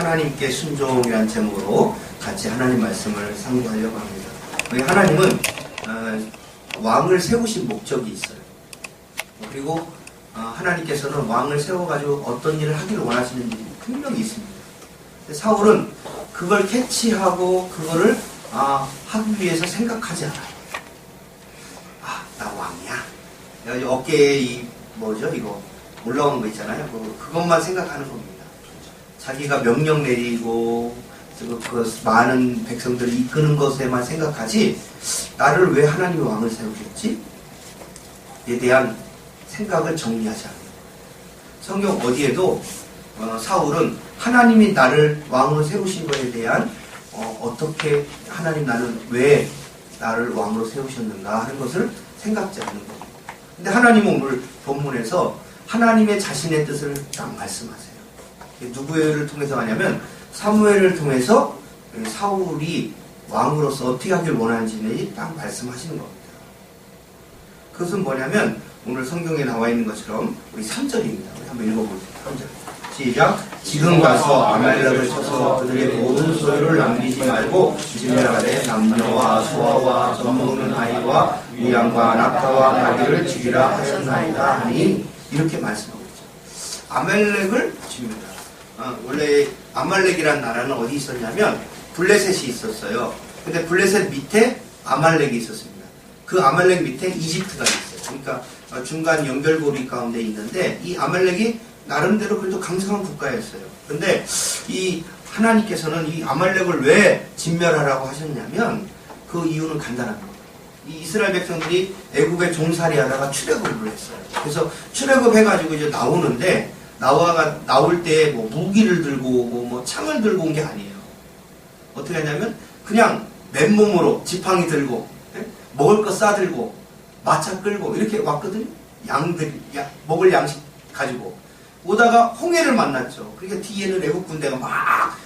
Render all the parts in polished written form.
하나님께 순종이라는 제목으로 같이 하나님 말씀을 상고하려고 합니다. 우리 하나님은 왕을 세우신 목적이 있어요. 그리고 하나님께서는 왕을 세워가지고 어떤 일을 하기를 원하시는 일이 분명히 있습니다. 사울은 그걸 캐치하고 그거를 하기 위해서 생각하지 않아요. 나 왕이야. 어깨에 이거 올라오는 거 있잖아요. 그것만 생각하는 겁니다. 자기가 명령 내리고 그 많은 백성들을 이끄는 것에만 생각하지 나를 왜 하나님의 왕을 세우셨지? 에 대한 생각을 정리하지 않아요. 성경 어디에도 사울은 하나님이 나를 왕으로 세우신 것에 대한 어떻게 하나님 나는 왜 나를 왕으로 세우셨는가 하는 것을 생각지 않는 겁니다. 근데 하나님은 오늘 본문에서 하나님의 자신의 뜻을 딱 말씀하세요. 누구를 통해서 하냐면 사무엘을 통해서 사울이 왕으로서 어떻게 하길 원하는지 딱 말씀하시는 겁니다. 그것은 뭐냐면 오늘 성경에 나와 있는 것처럼 우리 3절입니다. 우리 한번 읽어볼게요. 3절 시작. 지금 가서 아말렉을 쳐서 그들의 모든 소유를 남기지 말고 진멸하되 남녀와 소아와 젖먹는 아이와 우양과 낙타와 나귀를 죽이라 하셨나이다 하니 이렇게 말씀하고 있죠. 아말렉을 죽입니다. 원래 아말렉이라는 나라는 어디 있었냐면 블레셋이 있었어요. 근데 블레셋 밑에 아말렉이 있었습니다. 그 아말렉 밑에 이집트가 있어요. 그러니까 중간 연결고리 가운데 있는데 이 아말렉이 나름대로 그래도 강성한 국가였어요. 근데 이 하나님께서는 이 아말렉을 왜 진멸하라고 하셨냐면 그 이유는 간단합니다. 이 이스라엘 백성들이 애국에 종살이 하다가 출애굽을 했어요. 그래서 출애굽 해가지고 이제 나오는데 나올 때 뭐 무기를 들고 오고 뭐 창을 들고 온 게 아니에요. 어떻게 하냐면 그냥 맨몸으로 지팡이 들고 먹을 거 싸들고 마차 끌고 이렇게 왔거든요. 먹을 양식 가지고 오다가 홍해를 만났죠. 그러니까 뒤에는 애국 군대가 막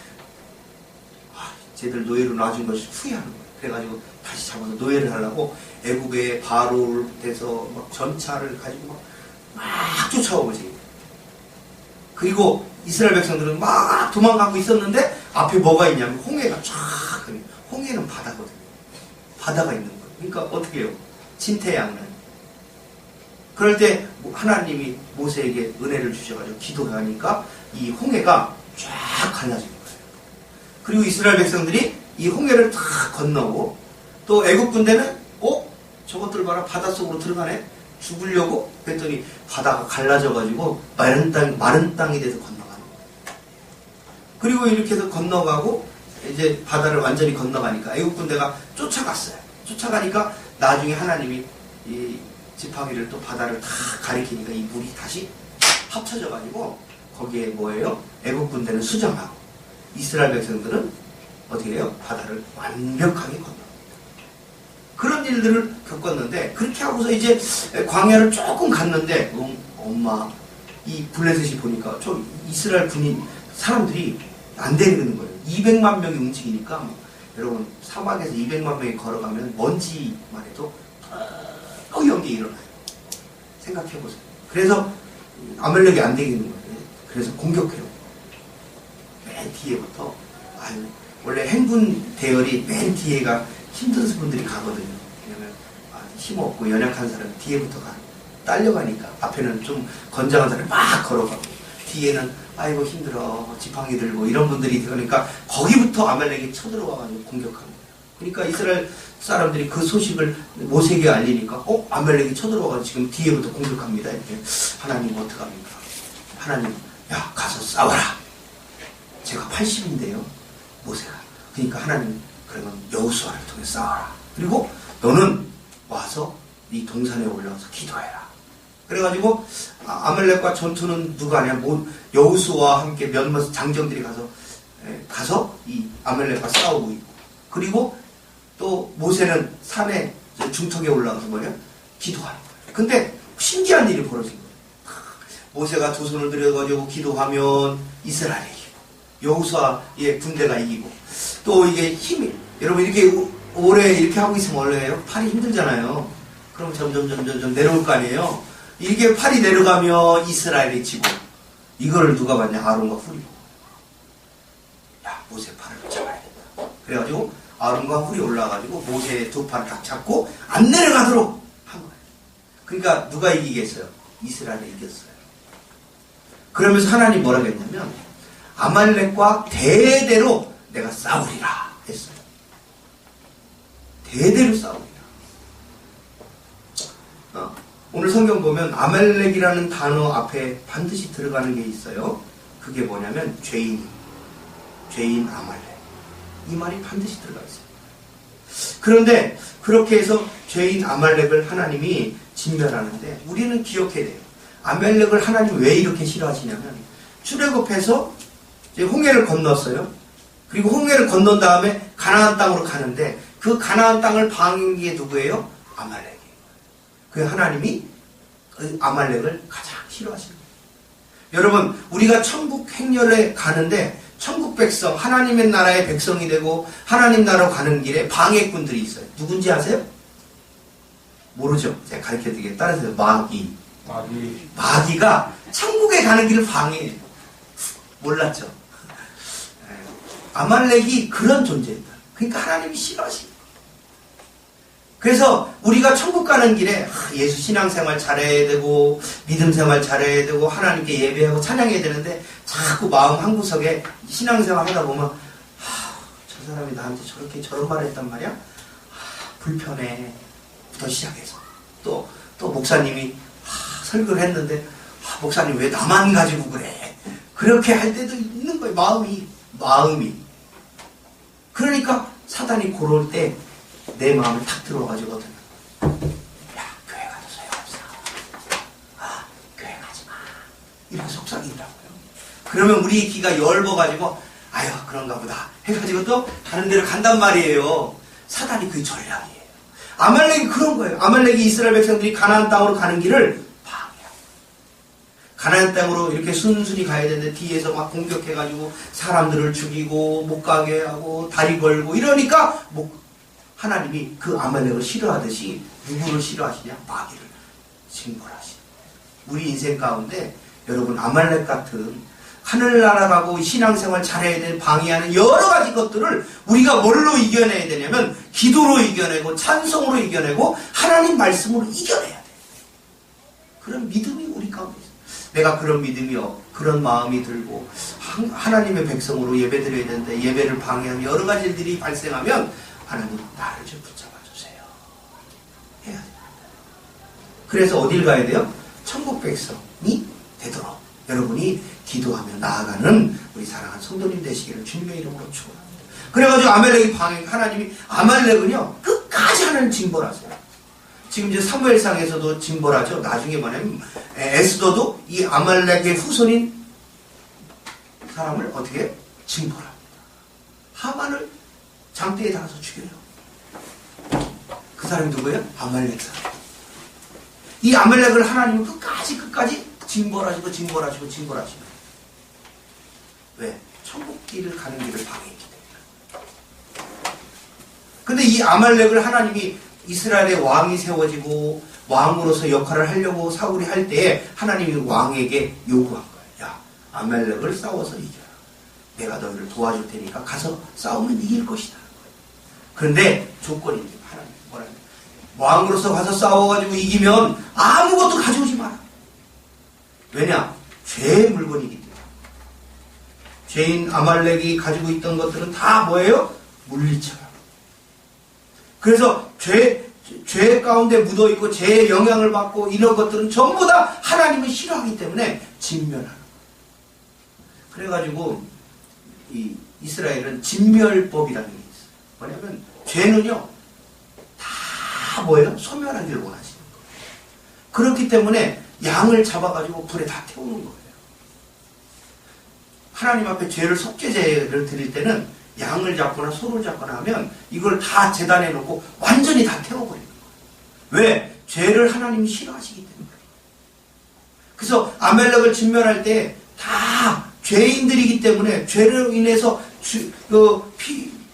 쟤들 노예로 놔준 것을 후회하는 거예요. 그래가지고 다시 잡아서 노예를 하려고 애국의 바로를 대서 막 전차를 가지고 막 쫓아오지. 그리고 이스라엘 백성들은 막 도망가고 있었는데 앞에 뭐가 있냐면 홍해가 쫙. 홍해는 바다거든요. 바다가 있는 거예요. 그러니까 어떻게 해요? 진퇴양난. 그럴 때 하나님이 모세에게 은혜를 주셔가지고 기도하니까 이 홍해가 쫙 갈라진 거예요. 그리고 이스라엘 백성들이 이 홍해를 다 건너고 또 애국 군대는 저것들 봐라 바닷속으로 들어가네. 죽으려고 그랬더니 바다가 갈라져가지고 마른 땅이 돼서 건너가는 거예요. 그리고 이렇게 해서 건너가고 이제 바다를 완전히 건너가니까 애국 군대가 쫓아갔어요. 쫓아가니까 나중에 하나님이 이 지팡이를 또 바다를 다 가리키니까 이 물이 다시 합쳐져가지고 거기에 뭐예요? 애국 군대는 수정하고 이스라엘 백성들은 어떻게 해요? 바다를 완벽하게 건너갑니다. 그런 일들을 겪었는데 그렇게 하고서 이제 광야를 조금 갔는데 엄마 이 블레셋이 보니까 저 이스라엘 군인 사람들이 안 되는 거예요. 200만 명이 움직이니까 여러분 사막에서 200만 명이 걸어가면 먼지만 해도 연기 일어나요. 생각해보세요. 그래서 아말렉이 안 되겠는 거예요. 그래서 공격해요. 맨 뒤에부터 원래 행군 대열이 맨 뒤에가 힘든 분들이 가거든요. 왜냐면 힘없고 연약한 사람이 뒤에부터 딸려가니까 앞에는 좀 건장한 사람이 막 걸어가고 뒤에는 아이고 힘들어 지팡이 들고 이런 분들이 그러니까 거기부터 아말렉이 쳐들어와가지고 공격합니다. 그러니까 이스라엘 사람들이 그 소식을 모세에게 알리니까 아말렉이 쳐들어와가지고 지금 뒤에부터 공격합니다. 이렇게 하나님 어떡합니까? 하나님 야 가서 싸워라. 제가 80인데요 모세가. 그러니까 하나님 그러면 여호수아를 통해 싸워라. 그리고 너는 와서 이 동산에 올라와서 기도해라. 그래가지고 아말렉과 전투는 누가 하냐? 여호수아와 함께 몇몇 장정들이 가서 이 아말렉과 싸우고 있고 그리고 또 모세는 산에 중턱에 올라가서 기도하는 거예요. 근데 신기한 일이 벌어진 거예요. 모세가 두 손을 들여가지고 기도하면 이스라엘이 이기고 여호수아의 군대가 이기고 또 이게 힘이 여러분 이렇게 오래 이렇게 하고 있으면 원래 팔이 힘들잖아요. 그럼 점점 내려올 거 아니에요. 이게 팔이 내려가면 이스라엘이 지고 이거를 누가 봤냐? 아론과 훌이. 모세 팔을 잡아야 된다. 그래가지고 아론과 훌이 올라가지고 모세의 두 팔을 딱 잡고 안 내려가도록 한 거예요. 그러니까 누가 이기겠어요? 이스라엘이 이겼어요. 그러면서 하나님 뭐라고 했냐면 아말렉과 대대로 내가 싸우리라 했어요. 대대로 싸우리라. 오늘 성경 보면 아말렉이라는 단어 앞에 반드시 들어가는 게 있어요. 그게 뭐냐면 죄인 아말렉. 이 말이 반드시 들어가 있어요. 그런데 그렇게 해서 죄인 아말렉을 하나님이 진멸하는데 우리는 기억해야 돼요. 아말렉을 하나님 왜 이렇게 싫어하시냐면 출애굽해서 이제 홍해를 건넜어요. 그리고 홍해를 건넌 다음에 가나안 땅으로 가는데 그 가나안 땅을 방한 게 누구예요? 아말렉이에요. 그 하나님이 그 아말렉을 가장 싫어하시는 거예요. 여러분 우리가 천국 행렬에 가는데 천국 백성 하나님의 나라의 백성이 되고 하나님 나라로 가는 길에 방해꾼들이 있어요. 누군지 아세요? 모르죠? 제가 가르쳐드리겠습니다. 따라서 마귀가 천국에 가는 길을 방해해요. 몰랐죠? 아말렉이 그런 존재입니다. 그러니까 하나님이 싫어하시는 거예요. 그래서 우리가 천국 가는 길에 예수 신앙생활 잘해야 되고 믿음 생활 잘해야 되고 하나님께 예배하고 찬양해야 되는데 자꾸 마음 한구석에 신앙생활 하다 보면 저 사람이 나한테 저런 말을 했단 말이야? 불편해 부터 시작해서 또 목사님이 설교를 했는데 목사님 왜 나만 가지고 그래? 그렇게 할 때도 있는 거예요. 마음이. 그러니까 사단이 그럴 때 내 마음을 탁 들어가지거든. 야, 교회 가도 소용없어. 교회 가지 마. 이렇게 속삭이더라고요. 그러면 우리 귀가 엷어가지고 아유 그런가 보다 해가지고 또 다른 데로 간단 말이에요. 사단이 그 전략이에요. 아말렉이 그런 거예요. 아말렉이 이스라엘 백성들이 가나안 땅으로 가는 길을 방해해요. 가나안 땅으로 이렇게 순순히 가야 되는데 뒤에서 막 공격해가지고 사람들을 죽이고 못 가게 하고 다리 걸고 이러니까 하나님이 그 아말렉을 싫어하듯이 누구를 싫어하시냐? 마귀를 징벌하시는 거예요. 우리 인생 가운데 여러분 아말렉 같은 하늘나라라고 신앙생활 잘해야 되는 방해하는 여러 가지 것들을 우리가 뭘로 이겨내야 되냐면 기도로 이겨내고 찬송으로 이겨내고 하나님 말씀으로 이겨내야 돼요. 그런 믿음이 우리 가운데 있어요. 내가 그런 믿음이요 그런 마음이 들고 하나님의 백성으로 예배드려야 되는데 예배를 방해하는 여러 가지 일들이 발생하면 하나님 나를 좀 붙잡아 주세요. 해야 돼요. 그래서 어딜 가야 돼요? 천국 백성이 되도록 여러분이 기도하며 나아가는 우리 사랑하는 성도님 되시기를 주님의 이름으로 축원합니다. 그래가지고 아말렉이 하나님이 아말렉은요 끝까지 하나님 징벌하세요. 지금 이제 사무엘상에서도 징벌하죠. 나중에 뭐냐면 에스더도 이 아말렉의 후손인 사람을 어떻게 징벌합니다. 하만을 장대에 달아서 죽여요. 그 사람이 누구예요? 아말렉 사람. 이 아말렉을 하나님은 끝까지 징벌하시고 왜? 천국 길을 가는 길을 방해했기 때문에. 근데 이 아말렉을 하나님이 이스라엘의 왕이 세워지고 왕으로서 역할을 하려고 사울이 할 때에 하나님이 왕에게 요구한 거예요. 야, 아말렉을 싸워서 이겨라. 내가 너희를 도와줄 테니까 가서 싸우면 이길 것이다. 그런데 조건이 있는 하나님 뭐라냐? 왕으로서 가서 싸워가지고 이기면 아무것도 가져오지 마라. 왜냐? 죄의 물건이기 때문에. 죄인 아말렉이 가지고 있던 것들은 다 뭐예요? 물리쳐요. 그래서 죄 가운데 묻어있고 죄의 영향을 받고 이런 것들은 전부 다 하나님을 싫어하기 때문에 진멸하는 거예요. 그래가지고 이 이스라엘은 진멸법이라는 게 있어요. 뭐냐면 죄는요 다 뭐예요? 소멸하기를 원하시는 거예요. 그렇기 때문에 양을 잡아가지고 불에 다 태우는 거예요. 하나님 앞에 죄를 속죄제를 드릴 때는 양을 잡거나 소를 잡거나 하면 이걸 다 제단에 놓고 완전히 다 태워버리는 거예요. 왜? 죄를 하나님이 싫어하시기 때문에. 그래서 아말렉을 진멸할 때 다 죄인들이기 때문에 죄로 인해서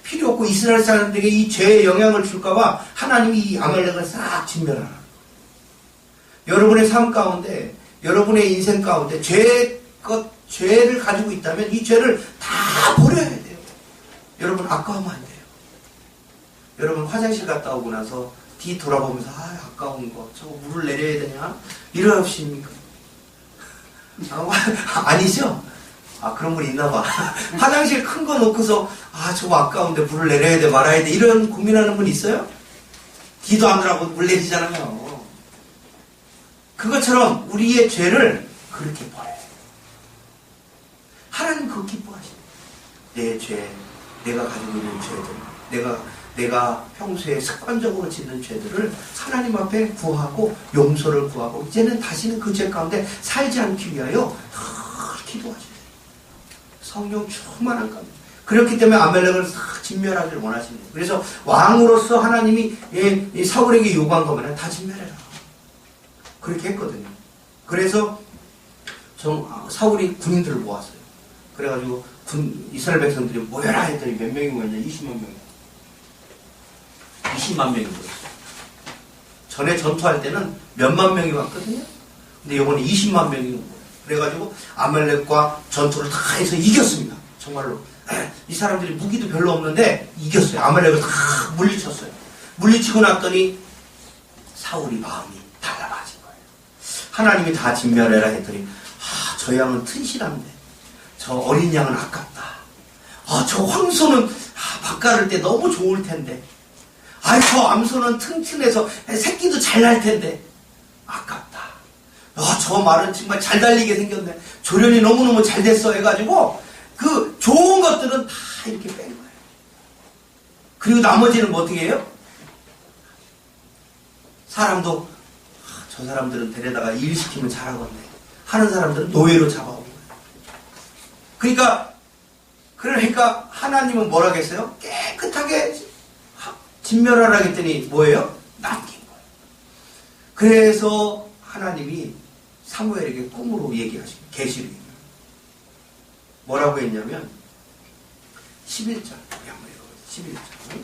필요 없고 이스라엘 사람들에게 이 죄의 영향을 줄까봐 하나님이 이 아말렉을 싹 진멸하라. 여러분의 삶 가운데, 여러분의 인생 가운데 죄를 가지고 있다면 이 죄를 다 버려야 돼요. 여러분 아까우면 안 돼요. 여러분 화장실 갔다 오고 나서 뒤 돌아보면서 아까운 거 저거 물을 내려야 되냐? 이러십니까? 아니죠? 그런 분 있나 봐. 화장실 큰 거 놓고서 저거 아까운데 물을 내려야 돼 말아야 돼 이런 고민하는 분 있어요? 뒤도 안 돌아보고 물 내리잖아요. 그것처럼 우리의 죄를 그렇게 버려요. 하나님 그거 기뻐하시네. 내 죄, 내가 가지고 있는 죄들, 내가 평소에 습관적으로 짓는 죄들을 하나님 앞에 구하고 용서를 구하고 이제는 다시는 그 죄 가운데 살지 않기 위하여 기도하셔요. 성령 충만한 가운데. 그렇기 때문에 아말렉을 진멸하기를 원하시는 거예요. 그래서 왕으로서 하나님이 이 사울에게 요구한 거면 다 진멸해라. 그렇게 했거든요. 그래서 사울이 군인들을 모았어요. 그래가지고 이스라엘 백성들이 모여라 했더니 몇 명이 모였냐? 20만 명이. 20만 명이 모였어요. 전에 전투할 때는 몇만 명이 왔거든요. 근데 이번에 20만 명이 온 거예요. 그래가지고 아말렉과 전투를 다 해서 이겼습니다. 정말로. 이 사람들이 무기도 별로 없는데 이겼어요. 아말렉을 다 물리쳤어요. 물리치고 났더니 사울이 마음이 달라진 거예요. 하나님이 다 진멸해라 했더니 저 양은 튼실한데 저 어린 양은 아깝다. 저 황소는 밥 가를 때 너무 좋을 텐데 저 암소는 튼튼해서 새끼도 잘 날 텐데 아깝다. 저 말은 정말 잘 달리게 생겼네. 조련이 너무너무 잘 됐어 해가지고 그 좋은 것들은 다 이렇게 뺀 거예요. 그리고 나머지는 뭐 어떻게 해요? 사람도 저 사람들은 데려다가 일 시키면 잘하겠네 하는 사람들은 노예로 잡아오는 거예요. 그러니까 하나님은 뭐라 했어요? 깨끗하게 진멸하라 했더니 뭐예요? 남긴 거예요. 그래서 하나님이 사무엘에게 꿈으로 얘기하시고 계시를 뭐라고 했냐면 11절 한번 읽어보세요.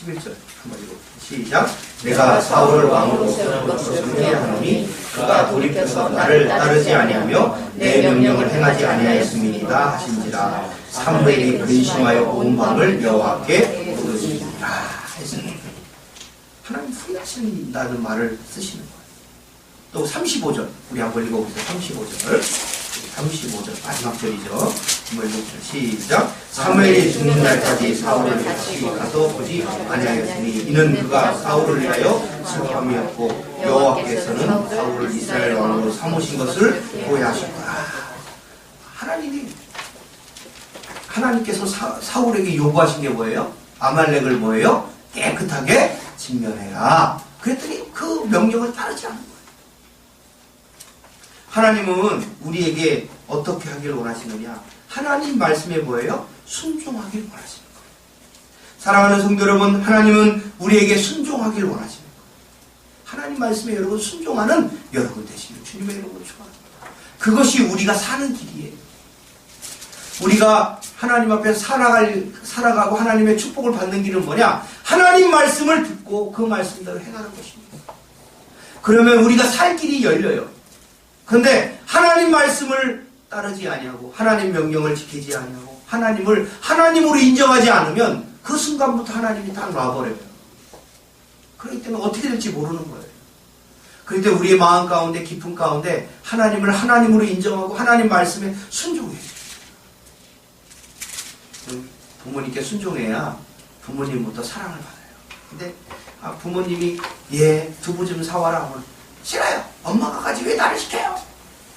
11절 한번 읽어보세요. 시작. 내가 사울을 왕으로 세운 것을 후회하노니 그가 돌이켜서 나를 따르지 아니하며 내 명령을 행하지 아니하였음이니이다 하신지라. 사무엘이 근심하여 온 밤을 여호와께 물으시니라 했습니다. 하나님 후회하신다는 말을 쓰시는 거예요. 또 35절 우리 한번 읽어보세요. 35절 마지막 절이죠. 한번 읽어보세요. 시작. 사무엘이 죽는 날까지 사울을 다시 가서 보지 아니하였으니 이는 그가 사울을 위하여 슬픔이었고 여호와께서는 사울을 이스라엘 왕으로 삼으신 것을 후회하셨구나. 하나님께서 사울에게 요구하신 게 뭐예요? 아말렉을 뭐예요? 깨끗하게 진멸해라. 그랬더니 그 명령을 따르지 않는 거예요. 하나님은 우리에게 어떻게 하길 원하시느냐? 하나님 말씀에 뭐예요? 순종하길 원하시는 거예요. 사랑하는 성도 여러분, 하나님은 우리에게 순종하길 원하시는 거예요. 하나님 말씀에 여러분 순종하는 여러분 되시길 주님의 이름으로 축원합니다. 그것이 우리가 사는 길이에요. 우리가 하나님 앞에 살아가고 하나님의 축복을 받는 길은 뭐냐? 하나님 말씀을 듣고 그 말씀대로 행하는 것입니다. 그러면 우리가 살 길이 열려요. 그런데 하나님 말씀을 따르지 아니하고 하나님 명령을 지키지 아니하고 하나님을 하나님으로 인정하지 않으면 그 순간부터 하나님이 딱 놔버려요. 그렇기 때문에 어떻게 될지 모르는 거예요. 그런데 우리의 마음 가운데 깊은 가운데 하나님을 하나님으로 인정하고 하나님 말씀에 순종해요. 부모님께 순종해야 부모님부터 사랑을 받아요. 근데 부모님이 두부 좀 사와라 하면 싫어요. 엄마가 가지 왜 나를 시켜요?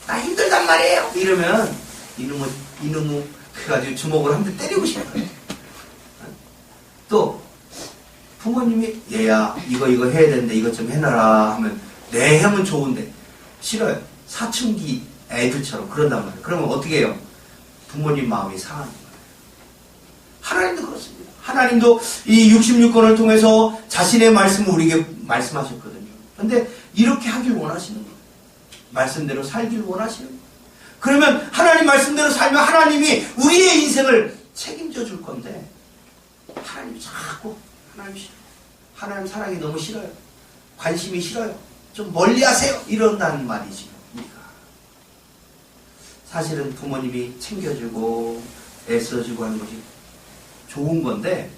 나 힘들단 말이에요. 이러면 이놈의 그래가지고 주먹으로 한 대 때리고 싶어요. 또 부모님이 얘야 이거 해야 되는데 이것 좀 해놔라 하면 네 하면 좋은데 싫어요. 사춘기 애들처럼 그런단 말이에요. 그러면 어떻게 해요? 부모님 마음이 상하는 거예요. 하나님도 그렇습니다. 하나님도 이 66권을 통해서 자신의 말씀을 우리에게 말씀하셨거든요. 그런데 이렇게 하길 원하시는 거예요. 말씀대로 살길 원하시는 거예요. 그러면 하나님 말씀대로 살면 하나님이 우리의 인생을 책임져 줄 건데 하나님 자꾸 하나님 싫어요. 하나님 사랑이 너무 싫어요. 관심이 싫어요. 좀 멀리 하세요. 이런다는 말이지요. 우리가. 사실은 부모님이 챙겨주고 애써주고 하는 것이 좋은 건데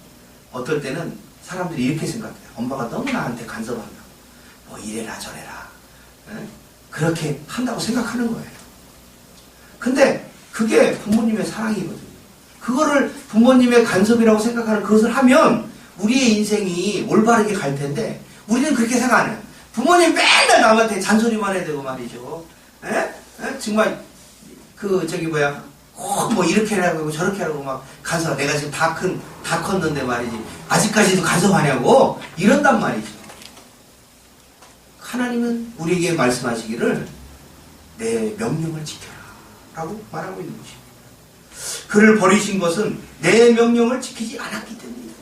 어떨 때는 사람들이 이렇게 생각해요. 엄마가 너무 나한테 간섭한다. 뭐 이래라 저래라. 에? 그렇게 한다고 생각하는 거예요. 근데 그게 부모님의 사랑이거든요. 그거를 부모님의 간섭이라고 생각하는 그것을 하면 우리의 인생이 올바르게 갈 텐데 우리는 그렇게 생각 안 해요. 부모님 맨날 남한테 잔소리만 해야 되고 말이죠. 에? 정말 꼭 뭐 이렇게 하라고 저렇게 하라고 막 간섭. 내가 지금 다 컸는데 말이지. 아직까지도 간섭하냐고 이런단 말이죠. 하나님은 우리에게 말씀하시기를 내 명령을 지켜라 라고 말하고 있는 것입니다. 그를 버리신 것은 내 명령을 지키지 않았기 때문입니다.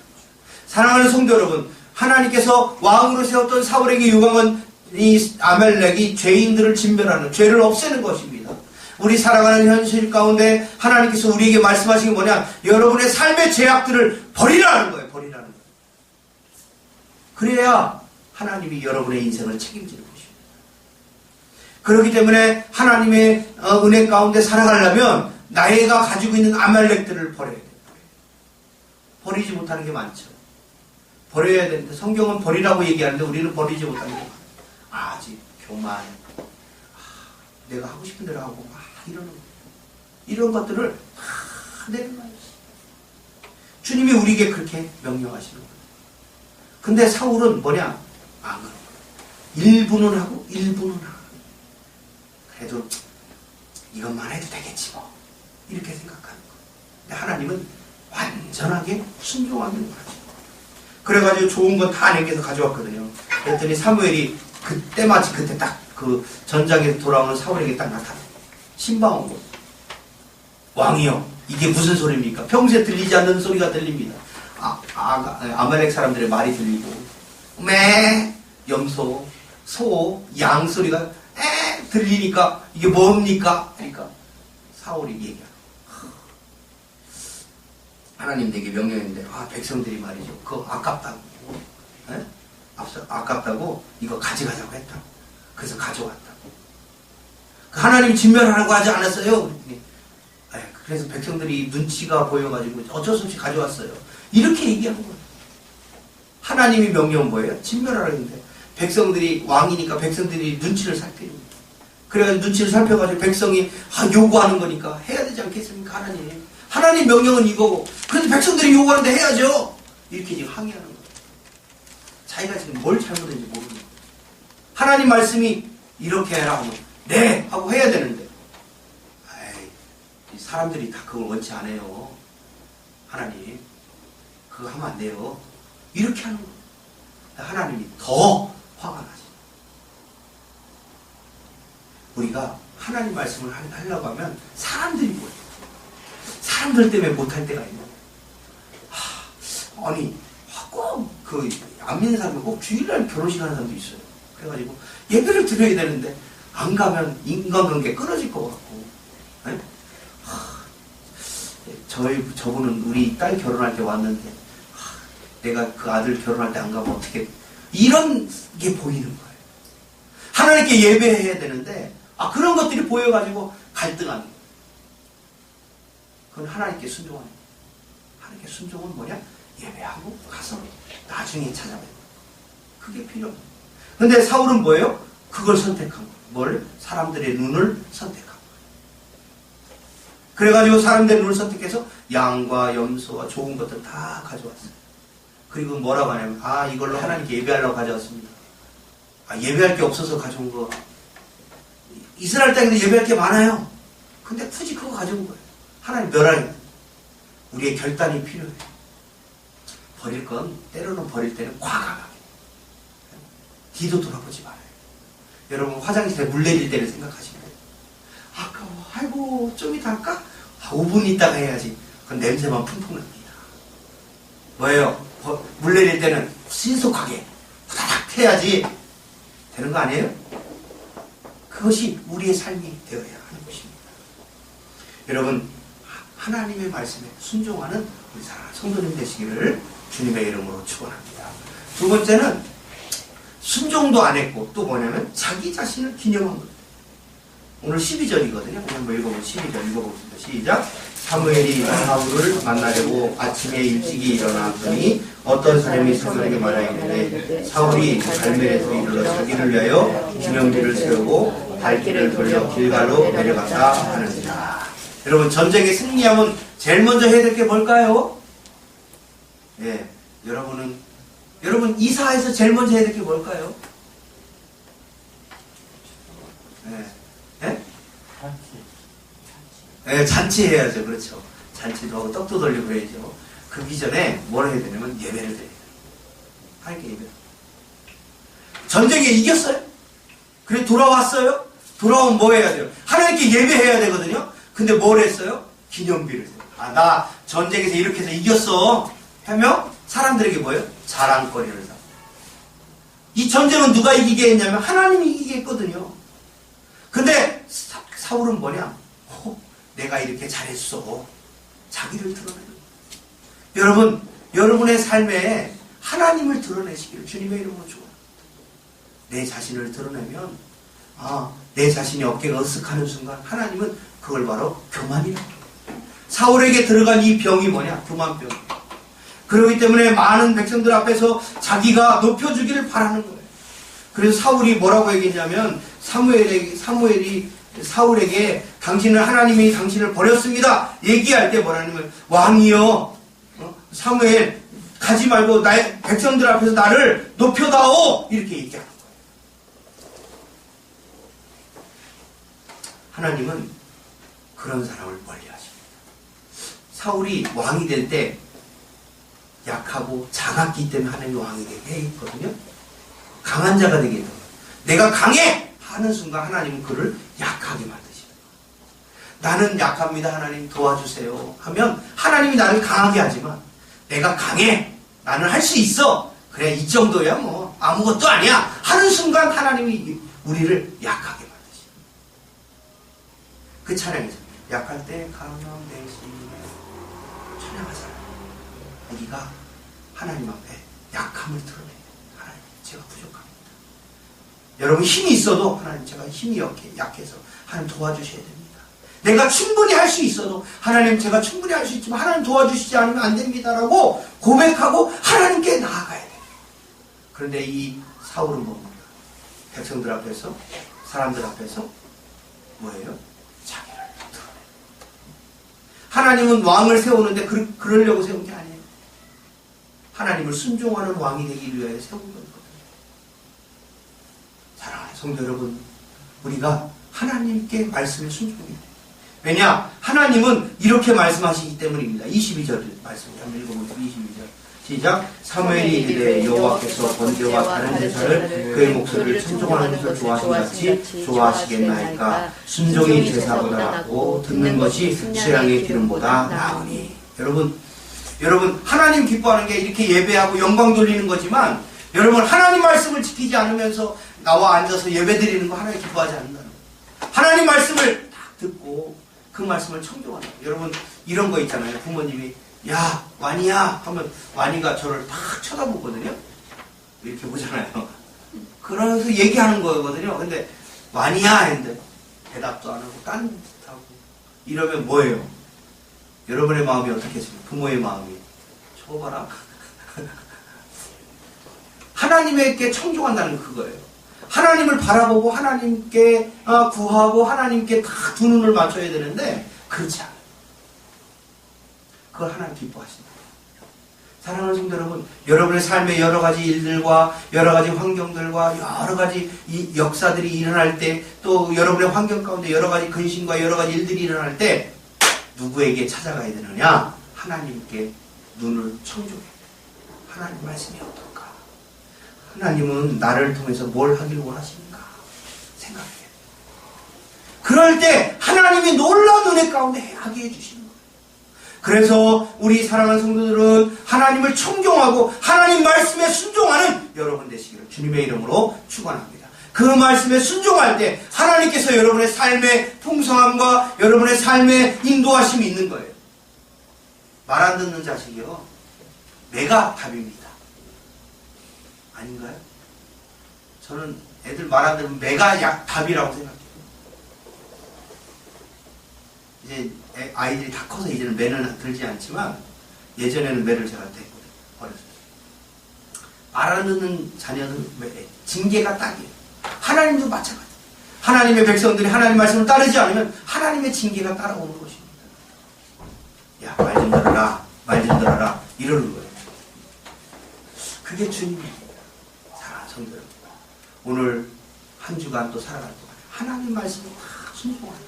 사랑하는 성도 여러분, 하나님께서 왕으로 세웠던 사울에게 요구한 이 아말렉이 죄인들을 진멸하는, 죄를 없애는 것입니다. 우리 살아가는 현실 가운데 하나님께서 우리에게 말씀하신 게 뭐냐? 여러분의 삶의 죄악들을 버리라는 거예요. 버리라는 거예요. 그래야 하나님이 여러분의 인생을 책임지는 것입니다. 그렇기 때문에 하나님의 은혜 가운데 살아가려면 나이가 가지고 있는 아말렉들을 버려야 돼요. 버리지 못하는 게 많죠. 버려야 되는데 성경은 버리라고 얘기하는데 우리는 버리지 못하는 게 많아요. 아직 교만, 내가 하고 싶은 대로 하고 이러는 거예요. 이런 것들을 다 내려놔야지. 주님이 우리에게 그렇게 명령하시는 거예요. 근데 사울은 뭐냐? 안 그런 거예요. 일부는 하고 일부는 하고. 그래도 이것만 해도 되겠지 뭐. 이렇게 생각하는 거예요. 근데 하나님은 완전하게 순종하는 거예요. 그래가지고 좋은 건 다 내게서 가져왔거든요. 그랬더니 사무엘이 그때 딱 그 전장에서 돌아오는 사울에게 딱 나타나요. 신방 온 거. 왕이요. 이게 무슨 소리입니까? 평소에 들리지 않는 소리가 들립니다. 아말렉 사람들의 말이 들리고, 매, 염소, 소, 양 소리가 들리니까 이게 뭡니까? 그러니까 사울이 얘기해요. 하나님 내게 명령했는데 백성들이 말이죠. 그거 아깝다고. 아깝다고 이거 가져가자고 했다고. 그래서 가져왔다고. 하나님이 진멸하라고 하지 않았어요. 그래서 백성들이 눈치가 보여가지고 어쩔 수 없이 가져왔어요. 이렇게 얘기하는 거예요. 하나님이 명령은 뭐예요? 진멸하라고 했는데 백성들이 왕이니까 백성들이 눈치를 살피는 거예요. 그래가지고 눈치를 살펴가지고 백성이 요구하는 거니까 해야 되지 않겠습니까? 하나님 명령은 이거고 그런데 백성들이 요구하는데 해야죠. 이렇게 지금 항의하는 거예요. 자기가 지금 뭘 잘못했는지 모르는 거예요. 하나님 말씀이 이렇게 해라 하면 네 하고 해야 되는데 사람들이 다 그걸 원치 않아요. 하나님 그거 하면 안 돼요. 이렇게 하는 거예요. 하나님이 더 화가 나죠. 우리가 하나님 말씀을 하려고 하면 사람들이 뭐예요? 사람들 때문에 못할 때가 있는 거예요. 꼭 안 믿는 사람이 꼭 주일날 결혼식 하는 사람도 있어요. 그래가지고 예배를 드려야 되는데 안 가면 인간관계 끊어질 것 같고. 저분은 우리 딸 결혼할 때 왔는데 내가 그 아들 결혼할 때 안 가면 어떻게, 이런 게 보이는 거예요. 하나님께 예배해야 되는데 그런 것들이 보여가지고 갈등하는 거예요. 그건 하나님께 순종하는 거예요. 하나님께 순종은 뭐냐? 예배하고 가서 나중에 찾아봐요. 그게 필요해요. 근데 사울은 뭐예요? 그걸 선택한 거예요. 뭘? 사람들의 눈을 선택한 거예요. 그래가지고 사람들의 눈을 선택해서 양과 염소와 좋은 것들 다 가져왔어요. 그리고 뭐라고 하냐면 이걸로 하나님께 예배하려고 가져왔습니다. 예배할 게 없어서 가져온 거. 이스라엘 땅에도 예배할 게 많아요. 근데 굳이 그거 가져온 거예요. 하나님 멸하는 거예요. 우리의 결단이 필요해요. 버릴 건 때로는 버릴 때는 과감하게. 뒤도 돌아보지 말아요. 여러분 화장실에 물 내릴 때를 생각하시면 아까워. 아이고 좀 이따 할까? 5분 있다가 해야지. 그건 냄새만 풍풍 납니다. 뭐예요? 물 내릴 때는 신속하게 후다닥 해야지 되는 거 아니에요? 그것이 우리의 삶이 되어야 하는 것입니다. 여러분 하나님의 말씀에 순종하는 우리 사랑하는 성도님 되시기를 주님의 이름으로 축원합니다. 두 번째는 순종도 안 했고 또 뭐냐면 자기 자신을 기념한 거예요. 오늘 12절이거든요. 한번 읽어보면 12절 읽어보겠습니다. 시작. 사무엘이 사울을 만나려고 아침에 일찍이 일어났더니 어떤 사람이 사울에게 말하였는데 사울이 갈멜에서 이르러 자기를 위하여 기념비를 세우고 발길을 돌려 길갈로 내려갔다 하는지라. 여러분, 전쟁에 승리하면 제일 먼저 해야 될 게 뭘까요? 예, 여러분 이사에서 제일 먼저 해야 될 게 뭘까요? 예, 예? 예, 잔치해야죠. 그렇죠. 잔치도 하고 떡도 돌리고 해야죠. 그러기 전에 뭘 해야 되냐면 예배를 드려야 돼요. 하나님께 예배. 전쟁에 이겼어요? 그래 돌아왔어요? 돌아오면 뭐 해야 돼요? 하나님께 예배해야 되거든요. 근데 뭘 했어요? 기념비를 세요. 아, 나 전쟁에서 이렇게 해서 이겼어 하며 사람들에게 뭐예요? 자랑거리를 삼아요. 이 전쟁은 누가 이기게 했냐면 하나님이 이기게 했거든요. 근데 사울은 뭐냐? 내가 이렇게 잘했어. 자기를 드러내는 거예요. 여러분의 삶에 하나님을 드러내시기를 주님의 이름으로 축원합니다. 내 자신을 드러내면 내 자신이 어깨가 으쓱하는 순간 하나님은 그걸 바로 교만이라고 해요. 사울에게 들어간 이 병이 뭐냐? 교만병. 그렇기 때문에 많은 백성들 앞에서 자기가 높여주기를 바라는 거예요. 그래서 사울이 뭐라고 얘기했냐면 사무엘이 사울에게 하나님이 당신을 버렸습니다. 얘기할 때 뭐라냐면 왕이여 사무엘 가지 말고 나의 백성들 앞에서 나를 높여다오 이렇게 얘기하는 거예요. 하나님은 그런 사람을 멀리하십니다. 사울이 왕이 될 때 약하고 작았기 때문에 하나님이 왕이 되게 했거든요. 강한 자가 되게 했거든요. 내가 강해! 하는 순간 하나님은 그를 약하게 만드십니다. 나는 약합니다. 하나님 도와주세요. 하면 하나님이 나를 강하게 하지만 내가 강해. 나는 할 수 있어. 그래 이 정도야 뭐 아무것도 아니야. 하는 순간 하나님이 우리를 약하게 만드십니다. 그 찬양에서 약할 때 강함 대신에 찬양하잖아요. 우리가 하나님 앞에 약함을 드러내요. 하나님 제가 부족합니다. 여러분 힘이 있어도 하나님 제가 힘이 약해서 하나님 도와주셔야 됩니다. 내가 충분히 할 수 있어도 하나님 제가 충분히 할 수 있지만 하나님 도와주시지 않으면 안 됩니다라고 고백하고 하나님께 나아가야 돼요. 그런데 이 사울은 뭡니까? 백성들 앞에서 사람들 앞에서 뭐예요? 자기를 드러내요. 하나님은 왕을 세우는데 그러려고 세운 게 아니에요. 하나님을 순종하는 왕이 되기 위하여 세운 거거든요. 사랑하는 성도 여러분, 우리가 하나님께 말씀을 순종해야 돼요. 왜냐? 하나님은 이렇게 말씀하시기 때문입니다. 22절 말씀 한번 읽어보세요. 22절 시작. 사무엘이 이르되 여호와께서 번제와 다른 제사를 그의 목소리를 청종하는 것을 좋아하신 같이 좋아하시겠나이까. 순종이 제사보다 낫고 듣는 것이 수양의 기름보다 나으니. 여러분 하나님 기뻐하는 게 이렇게 예배하고 영광 돌리는 거지만 여러분 하나님 말씀을 지키지 않으면서 나와 앉아서 예배 드리는 거 하나님 기뻐하지 않는다는 거예요. 하나님 말씀을 딱 듣고 그 말씀을 청종하는 거예요. 여러분 이런 거 있잖아요. 부모님이 야 완이야 하면 완이가 저를 딱 쳐다보거든요. 이렇게 보잖아요. 그러면서 얘기하는 거거든요. 근데 완이야 했는데 대답도 안 하고 딴짓하고 이러면 뭐예요? 여러분의 마음이 어떻겠습니까? 부모의 마음이 저거 봐라. 하나님에게 청종한다는 그거예요. 하나님을 바라보고 하나님께 구하고 하나님께 다 두 눈을 맞춰야 되는데 그렇지 않아요. 그걸 하나님 기뻐하신다. 사랑하는 성도 여러분, 여러분의 삶의 여러 가지 일들과 여러 가지 환경들과 여러 가지 이 역사들이 일어날 때 또 여러분의 환경 가운데 여러 가지 근심과 여러 가지 일들이 일어날 때 누구에게 찾아가야 되느냐? 하나님께 눈을 청종해야 돼요. 하나님 말씀이 어떨까? 하나님은 나를 통해서 뭘 하길 원하십니까? 생각해야 돼요. 그럴 때 하나님이 놀라운 은혜 가운데 하게 해주시는 거예요. 그래서 우리 사랑하는 성도들은 하나님을 청종하고 하나님 말씀에 순종하는 여러분 되시기를 주님의 이름으로 축원합니다. 그 말씀에 순종할 때 하나님께서 여러분의 삶의 풍성함과 여러분의 삶의 인도하심이 있는 거예요. 말 안 듣는 자식이요. 내가 답입니다. 아닌가요? 저는 애들 말 안 들으면 내가 답이라고 생각해요. 이제 아이들이 다 커서 이제는 매는 들지 않지만 예전에는 매를 제가 댔거든요. 어렸을 때. 말 안 듣는 자녀는 왜? 징계가 딱이에요. 하나님도 마찬가지. 하나님의 백성들이 하나님 말씀을 따르지 않으면 하나님의 징계가 따라오는 것입니다. 야, 말 좀 들어라. 말 좀 들어라. 이러는 거예요. 그게 주님입니다. 사랑하는 성도 여러분. 오늘 한 주간 또 살아갈 동안 하나님 말씀을 다 순종하는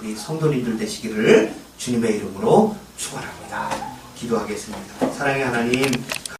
우리 성도님들 되시기를 주님의 이름으로 축원합니다. 기도하겠습니다. 사랑의 하나님,